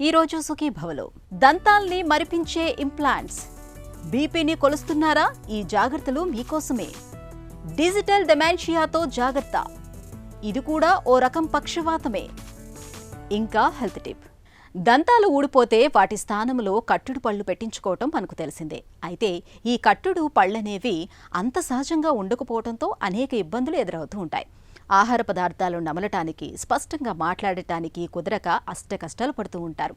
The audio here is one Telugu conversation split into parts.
ఈరోజు సుఖీభవలో దంతాల్ని మరిపించే ఇంప్లాంట్స్. బీపీని కొలుస్తున్నారా? ఈ జాగ్రత్తలు మీకోసమే. డిజిటల్ డెమెన్షియాతో జాగ్రత్త, ఇది కూడా ఓ రకం పక్షవాతమే. ఇంకా హెల్త్ టిప్, దంతాలు ఊడిపోతే వాటి స్థానంలో కట్టుడు పళ్ళు పెట్టించుకోవటం మనకు తెలిసిందే. అయితే ఈ కట్టుడు పళ్ళనేవి అంత సహజంగా ఉండకపోవడంతో అనేక ఇబ్బందులు ఎదురవుతూ ఉంటాయి. ఆహార పదార్థాలు నమలటానికి, స్పష్టంగా మాట్లాడటానికి కుదరక అష్టకష్టాలు పడుతూ ఉంటారు.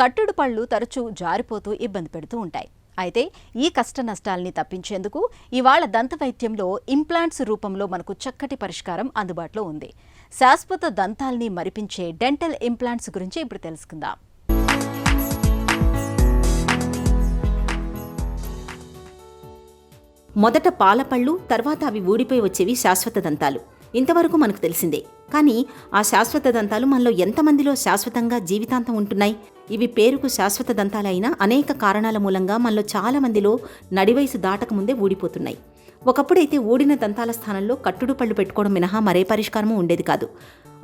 కట్టుడు పళ్ళు తరచూ జారిపోతూ ఇబ్బంది పెడుతూ ఉంటాయి. అయితే ఈ కష్ట నష్టాల్ని తప్పించేందుకు ఇవాళ దంత వైద్యంలో ఇంప్లాంట్స్ రూపంలో మనకు చక్కటి పరిష్కారం అందుబాటులో ఉంది. శాశ్వత దంతాల్ని మరిపించే డెంటల్ ఇంప్లాంట్స్ గురించి ఇప్పుడు తెలుసుకుందాం. మొదట పాలపళ్ళు, తర్వాత అవి ఊడిపోయి వచ్చేవి శాశ్వత దంతాలు. ఇంతవరకు మనకు తెలిసిందే. కానీ ఆ శాశ్వత దంతాలు మనలో ఎంతమందిలో శాశ్వతంగా జీవితాంతం ఉంటున్నాయి? ఇవి పేరుకు శాశ్వత దంతాలైనా అనేక కారణాల మూలంగా మనలో చాలా మందిలో నడివయసు దాటకముందే ఊడిపోతున్నాయి. ఒకప్పుడైతే ఊడిన దంతాల స్థానంలో కట్టుడు పళ్ళు పెట్టుకోవడం మినహా మరే పరిష్కారమూ ఉండేది కాదు.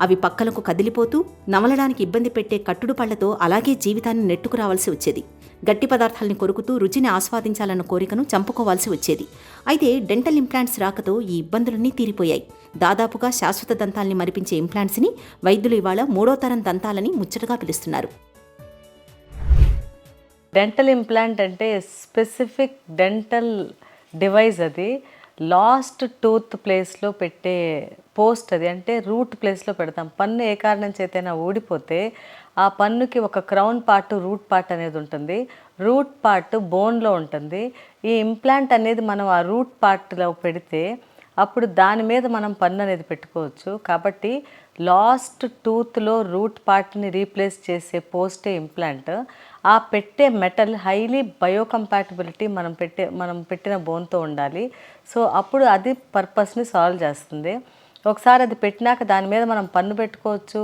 అవి పక్కలకు కదిలిపోతూ నమలడానికి ఇబ్బంది పెట్టే కట్టుడు పళ్లతో అలాగే జీవితాన్ని నెట్టుకు రావాల్సి వచ్చేది. గట్టి పదార్థాలని కొరుకుతూ రుచిని ఆస్వాదించాలన్న కోరికను చంపుకోవాల్సి వచ్చేది. అయితే డెంటల్ ఇంప్లాంట్స్ రాకతో ఈ ఇబ్బందులన్నీ తీరిపోయాయి. దాదాపుగా శాశ్వత దంతాల్ని మరిపించే ఇంప్లాంట్స్ని వైద్యులు ఇవాళ 3వ తరం దంతాలని ముచ్చటగా పిలుస్తున్నారు. డెంటల్ ఇంప్లాంట్ అంటే స్పెసిఫిక్ డెంటల్ డివైస్. అది లాస్ట్ టూత్ ప్లేస్లో పెట్టే పోస్ట్. అది అంటే రూట్ ప్లేస్లో పెడతాం. పన్ను ఏ కారణం చేతైనా ఊడిపోతే ఆ పన్నుకి ఒక క్రౌన్ పార్ట్, రూట్ పార్ట్ అనేది ఉంటుంది. రూట్ పార్ట్ బోన్లో ఉంటుంది. ఈ ఇంప్లాంట్ అనేది మనం ఆ రూట్ పార్ట్లో పెడితే అప్పుడు దాని మీద మనం పన్ను అనేది పెట్టుకోవచ్చు. కాబట్టి లాస్ట్ టూత్లో రూట్ పార్ట్ని రీప్లేస్ చేసే పోస్టే ఇంప్లాంట్. ఆ పెట్టే మెటల్ హైలీ బయోకంపాటబిలిటీ మనం పెట్టిన బోన్తో ఉండాలి. సో అప్పుడు అది పర్పస్ని సాల్వ్ చేస్తుంది. ఒకసారి అది పెట్టినాక దాని మీద మనం పన్ను పెట్టుకోవచ్చు,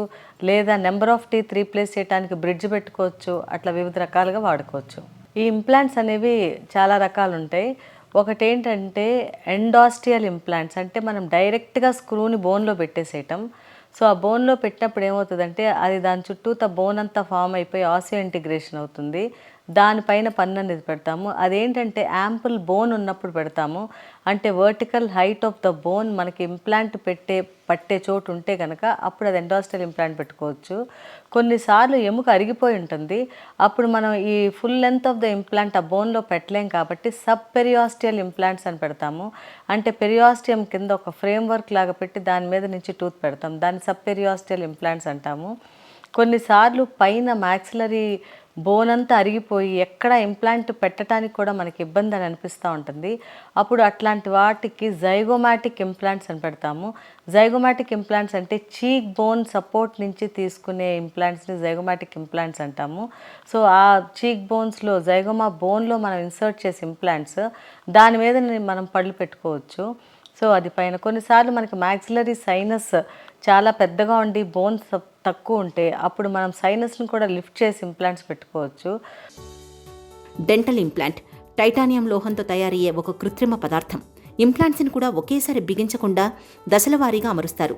లేదా నెంబర్ ఆఫ్ టీత్ రీప్లేస్ చేయడానికి బ్రిడ్జ్ పెట్టుకోవచ్చు. అట్లా వివిధ రకాలుగా వాడుకోవచ్చు. ఈ ఇంప్లాంట్స్ అనేవి చాలా రకాలు ఉంటాయి. ఒకటి ఏంటంటే ఎండాస్టియల్ ఇంప్లాంట్స్, అంటే మనం డైరెక్ట్గా స్క్రూని బోన్లో పెట్టేసేయటం. సో ఆ బోన్లో పెట్టినప్పుడు ఏమవుతుందంటే అది దాని చుట్టూత బోన్ అంతా ఫామ్ అయిపోయి ఆసియో ఇంటిగ్రేషన్ అవుతుంది. దానిపైన పన్ను అనేది పెడతాము. అదేంటంటే యాంపుల్ బోన్ ఉన్నప్పుడు పెడతాము. అంటే vertical height of the bone మనకి ఇంప్లాంట్ పట్టే చోటు ఉంటే కనుక అప్పుడు అది ఎండాస్టియల్ ఇంప్లాంట్ పెట్టుకోవచ్చు. కొన్నిసార్లు ఎముక అరిగిపోయి ఉంటుంది. అప్పుడు మనం ఈ full length of the implant ఆ బోన్లో పెట్టలేం కాబట్టి సబ్ పెరియాస్టియల్ ఇంప్లాంట్స్ అని పెడతాము. అంటే పెరియాస్టియం కింద ఒక ఫ్రేమ్వర్క్ లాగా పెట్టి దాని మీద నుంచి టూత్ పెడతాం. దాన్ని సబ్ పెరియాస్టియల్ ఇంప్లాంట్స్ అంటాము. కొన్నిసార్లు పైన మ్యాక్సిలరీ బోన్ అంతా అరిగిపోయి ఎక్కడ ఇంప్లాంట్ పెట్టడానికి కూడా మనకి ఇబ్బంది అని అనిపిస్తూ ఉంటుంది. అప్పుడు అట్లాంటి వాటికి జైగోమాటిక్ ఇంప్లాంట్స్ అని పెడతాము. జైగోమాటిక్ ఇంప్లాంట్స్ అంటే చీక్ బోన్ సపోర్ట్ నుంచి తీసుకునే ఇంప్లాంట్స్ని జైగోమాటిక్ ఇంప్లాంట్స్ అంటాము. సో ఆ చీక్ బోన్స్లో జైగోమా బోన్లో మనం ఇన్సర్ట్ చేసే ఇంప్లాంట్స్, దాని మీద మనం పళ్ళు పెట్టుకోవచ్చు. సో అది పైన కొన్నిసార్లు మనకి మ్యాక్సిలరీ సైనస్ చాలా పెద్దగా ఉండి బోన్స్ తక్కువ ఉంటే అప్పుడు మనం సైనస్ని కూడా లిఫ్ట్ చేసి ఇంప్లాంట్స్ పెట్టుకోవచ్చు. డెంటల్ ఇంప్లాంట్ టైటానియం లోహంతో తయారయ్యే ఒక కృత్రిమ పదార్థం. ఇంప్లాంట్స్ని కూడా ఒకేసారి బిగించకుండా దశల వారీగా అమరుస్తారు.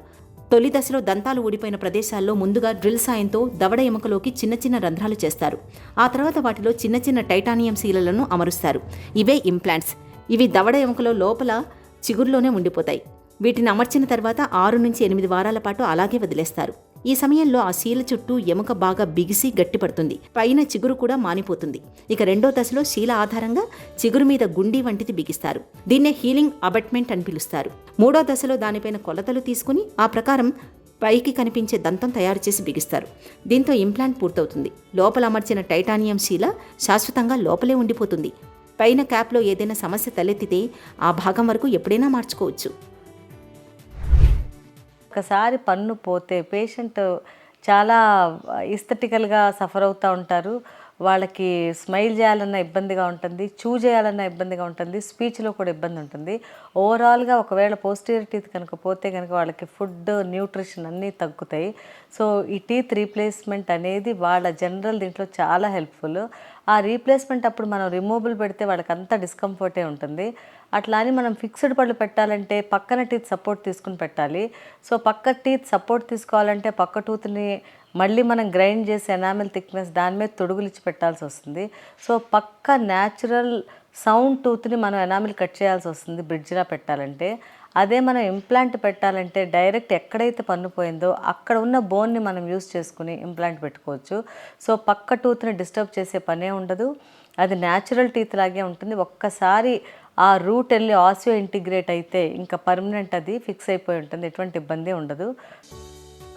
తొలి దశలో దంతాలు ఊడిపోయిన ప్రదేశాల్లో ముందుగా డ్రిల్ సాయంతో దవడ ఎముకలోకి చిన్న చిన్న రంధ్రాలు చేస్తారు. ఆ తర్వాత వాటిలో చిన్న చిన్న టైటానియం శీలలను అమరుస్తారు. ఇవే ఇంప్లాంట్స్. ఇవి దవడ ఎముకలో లోపల చిగురులోనే ఉండిపోతాయి. వీటిని అమర్చిన తర్వాత 6 నుంచి 8 వారాల పాటు అలాగే వదిలేస్తారు. ఈ సమయంలో ఆ శీల చుట్టూ ఎముక బాగా బిగిసి గట్టిపడుతుంది. పైన చిగురు కూడా మానిపోతుంది. ఇక రెండో దశలో శీల ఆధారంగా చిగురు మీద గుండీ వంటిది బిగిస్తారు. దీన్నే హీలింగ్ అబట్మెంట్ అని పిలుస్తారు. మూడో దశలో దానిపైన కొలతలు తీసుకుని ఆ ప్రకారం పైకి కనిపించే దంతం తయారు చేసి బిగిస్తారు. దీంతో ఇంప్లాంట్ పూర్తవుతుంది. లోపల అమర్చిన టైటానియం శీల శాశ్వతంగా లోపలే ఉండిపోతుంది. పైన క్యాప్లో ఏదైనా సమస్య తలెత్తితే ఆ భాగం వరకు ఎప్పుడైనా మార్చుకోవచ్చు. ఒకసారి పన్ను పోతే పేషెంట్ చాలా ఎస్థెటికల్గా సఫర్ అవుతూ ఉంటారు. వాళ్ళకి స్మైల్ చేయాలన్న ఇబ్బందిగా ఉంటుంది, చూ చేయాలన్న ఇబ్బందిగా ఉంటుంది, స్పీచ్లో కూడా ఇబ్బంది ఉంటుంది. ఓవరాల్గా ఒకవేళ పోస్టీరియర్ టీత్ కనుక పోతే కనుక వాళ్ళకి ఫుడ్, న్యూట్రిషన్ అన్నీ తగ్గుతాయి. సో ఈ టీత్ రీప్లేస్మెంట్ అనేది వాళ్ళ జనరల్ దీంట్లో చాలా హెల్ప్ఫుల్. ఆ రీప్లేస్మెంట్ అప్పుడు మనం రిమూవబుల్ పెడితే వాళ్ళకి అంతా డిస్కంఫర్టే ఉంటుంది. అట్లా అని మనం ఫిక్స్డ్ పళ్ళు పెట్టాలంటే పక్కన టీత్ సపోర్ట్ తీసుకుని పెట్టాలి. సో పక్క టీత్ సపోర్ట్ తీసుకోవాలంటే పక్క టూత్ని మళ్ళీ మనం గ్రైండ్ చేసి ఎనామిల్ థిక్నెస్ దాని మీద తొడుగులిచ్చి పెట్టాల్సి వస్తుంది. సో పక్క న్యాచురల్ సౌండ్ టూత్ని మనం ఎనామిల్ కట్ చేయాల్సి వస్తుంది బ్రిడ్జ్లా పెట్టాలంటే. అదే మనం ఇంప్లాంట్ పెట్టాలంటే డైరెక్ట్ ఎక్కడైతే పన్ను పోయిందో అక్కడ ఉన్న బోన్ని మనం యూస్ చేసుకుని ఇంప్లాంట్ పెట్టుకోవచ్చు. సో పక్క టూత్ని డిస్టర్బ్ చేసే పనే ఉండదు, అది న్యాచురల్ టీత్ లాగే ఉంటుంది. ఒక్కసారి ఆ రూట్ వెళ్ళి ఆసియో ఇంటిగ్రేట్ అయితే ఇంకా పర్మనెంట్ అది ఫిక్స్ అయిపోయి ఉంటుంది, ఎటువంటి ఇబ్బంది ఉండదు.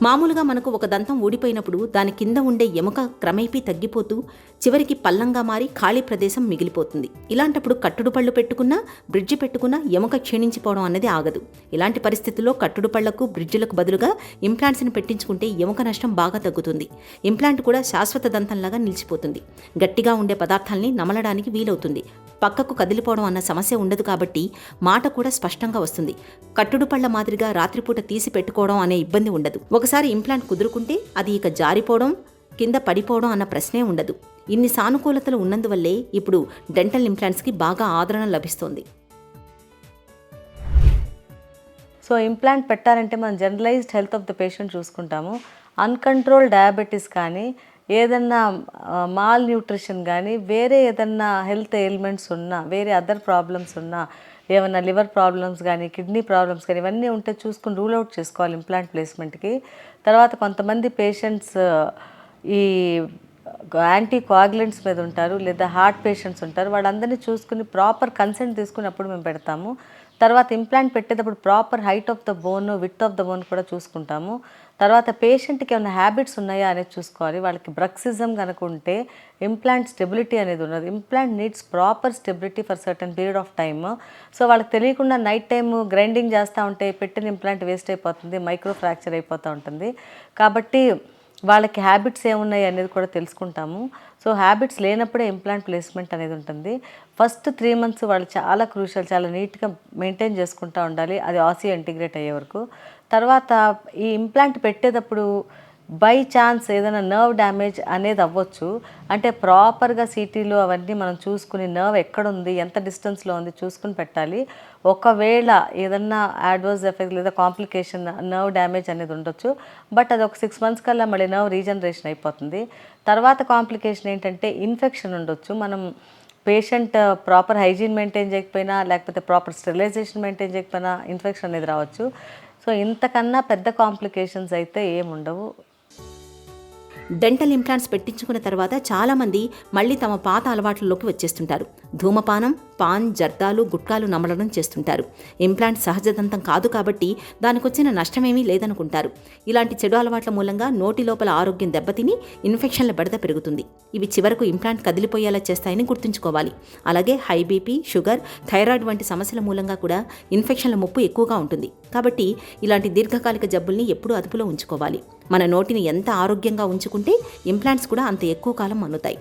మామూలుగా మనకు ఒక దంతం ఊడిపోయినప్పుడు దాని కింద ఉండే ఎముక క్రమేపీ తగ్గిపోతూ చివరికి పల్లంగా మారి ఖాళీ ప్రదేశం మిగిలిపోతుంది. ఇలాంటప్పుడు కట్టుడు పళ్ళు పెట్టుకున్నా బ్రిడ్జి పెట్టుకున్నా ఎముక క్షీణించిపోవడం అన్నది ఆగదు. ఇలాంటి పరిస్థితుల్లో కట్టుడు పళ్లకు బ్రిడ్జిలకు బదులుగా ఇంప్లాంట్స్ని పెట్టించుకుంటే ఎముక నష్టం బాగా తగ్గుతుంది. ఇంప్లాంట్ కూడా శాశ్వత దంతంలాగా నిలిచిపోతుంది. గట్టిగా ఉండే పదార్థాల్ని నమలడానికి వీలవుతుంది. పక్కకు కదిలిపోవడం అన్న సమస్య ఉండదు కాబట్టి మాట కూడా స్పష్టంగా వస్తుంది. కట్టుడు పళ్ల మాదిరిగా రాత్రిపూట తీసి పెట్టుకోవడం అనే ఇబ్బంది ఉండదు. ఒకసారి ఇంప్లాంట్ కుదురుకుంటే అది ఇక జారిపోవడం కింద పడిపోవడం అన్న ప్రశ్నే ఉండదు. ఇన్ని సానుకూలతలు ఉన్నందువల్లే ఇప్పుడు డెంటల్ ఇంప్లాంట్స్కి బాగా ఆదరణ లభిస్తోంది. సో ఇంప్లాంట్ పెట్టాలంటే మనం generalized health of the patient చూసుకుంటాము. అన్కంట్రోల్ డయాబెటీస్ కానీ, ఏదన్నా మాల్ న్యూట్రిషన్ కానీ, వేరే ఏదన్నా హెల్త్ ఎయిల్మెంట్స్ ఉన్నా, వేరే అదర్ ప్రాబ్లమ్స్ ఉన్నా, ఏమన్నా లివర్ ప్రాబ్లమ్స్ కానీ, కిడ్నీ ప్రాబ్లమ్స్ కానీ ఇవన్నీ ఉంటే చూసుకుని రూల్ అవుట్ చేసుకోవాలి ఇంప్లాంట్ ప్లేస్మెంట్కి. తర్వాత కొంతమంది పేషెంట్స్ ఈ యాంటీ కోయాగులెంట్స్ మీద ఉంటారు, లేదా హార్ట్ పేషెంట్స్ ఉంటారు. వాళ్ళందరినీ చూసుకుని ప్రాపర్ కన్సెంట్ తీసుకుని అప్పుడు మేము పెడతాము. తర్వాత ఇంప్లాంట్ పెట్టేటప్పుడు proper height of the bone, width of the bone కూడా చూసుకుంటాము. తర్వాత పేషెంట్కి ఏమైనా హ్యాబిట్స్ ఉన్నాయా అనేది చూసుకోవాలి. వాళ్ళకి బ్రక్సిజం కనుక ఉంటే ఇంప్లాంట్ స్టెబిలిటీ అనేది ఉన్నది. Implant needs proper stability for certain period of time. So వాళ్ళకి తెలియకుండా నైట్ టైమ్ గ్రైండింగ్ చేస్తూ ఉంటే పెట్టిన ఇంప్లాంట్ వేస్ట్ అయిపోతుంది, మైక్రో ఫ్రాక్చర్ అయిపోతూ ఉంటుంది. కాబట్టి వాళ్ళకి హ్యాబిట్స్ ఏమున్నాయి అనేది కూడా తెలుసుకుంటాము. సో హ్యాబిట్స్ లేనప్పుడే ఇంప్లాంట్ ప్లేస్మెంట్ అనేది ఉంటుంది. ఫస్ట్ 3 months వాళ్ళు చాలా క్రూషియల్, చాలా నీట్గా మెయింటైన్ చేసుకుంటూ ఉండాలి, అది ఆసియో ఇంటిగ్రేట్ అయ్యే వరకు. తర్వాత ఈ ఇంప్లాంట్ పెట్టేటప్పుడు బై ఛాన్స్ ఏదైనా నర్వ్ డ్యామేజ్ అనేది అవ్వచ్చు. అంటే ప్రాపర్గా సిటీలో అవన్నీ మనం చూసుకుని నర్వ్ ఎక్కడుంది, ఎంత డిస్టెన్స్లో ఉంది చూసుకుని పెట్టాలి. ఒకవేళ ఏదన్నా యాడ్వర్స్ ఎఫెక్ట్ లేదా కాంప్లికేషన్, నర్వ్ డ్యామేజ్ అనేది ఉండొచ్చు. బట్ అది ఒక 6 months కల్లా మళ్ళీ నర్వ్ రీజనరేషన్ అయిపోతుంది. తర్వాత కాంప్లికేషన్ ఏంటంటే ఇన్ఫెక్షన్ ఉండొచ్చు. మనం పేషెంట్ ప్రాపర్ హైజీన్ మెయింటైన్ చేయకపోయినా, లేకపోతే ప్రాపర్ స్టెరిలైజేషన్ మెయింటైన్ చేయకపోయినా ఇన్ఫెక్షన్ అనేది రావచ్చు. సో ఇంతకన్నా పెద్ద కాంప్లికేషన్స్ అయితే ఏముండవు. డెంటల్ ఇంప్లాంట్స్ పెట్టించుకున్న తర్వాత చాలామంది మళ్ళీ తమ పాత అలవాట్లలోకి వచ్చేస్తుంటారు. ధూమపానం, పాన్, జర్దాలు, గుట్కాలు నమలడం చేస్తుంటారు. ఇంప్లాంట్ సహజదంతం కాదు కాబట్టి దానికొచ్చిన నష్టమేమీ లేదనుకుంటారు. ఇలాంటి చెడు అలవాట్ల మూలంగా నోటి లోపల ఆరోగ్యం దెబ్బతిని ఇన్ఫెక్షన్ల బెడద పెరుగుతుంది. ఇవి చివరకు ఇంప్లాంట్ కదిలిపోయేలా చేస్తాయని గుర్తుంచుకోవాలి. అలాగే హై బీపీ, షుగర్, థైరాయిడ్ వంటి సమస్యల మూలంగా కూడా ఇన్ఫెక్షన్ల ముప్పు ఎక్కువగా ఉంటుంది. కాబట్టి ఇలాంటి దీర్ఘకాలిక జబ్బుల్ని ఎప్పుడూ అదుపులో ఉంచుకోవాలి. మన నోటిని ఎంత ఆరోగ్యంగా ఉంచుకుంటే ఇంప్లాంట్స్ కూడా అంత ఎక్కువ కాలం మన్నుతాయి.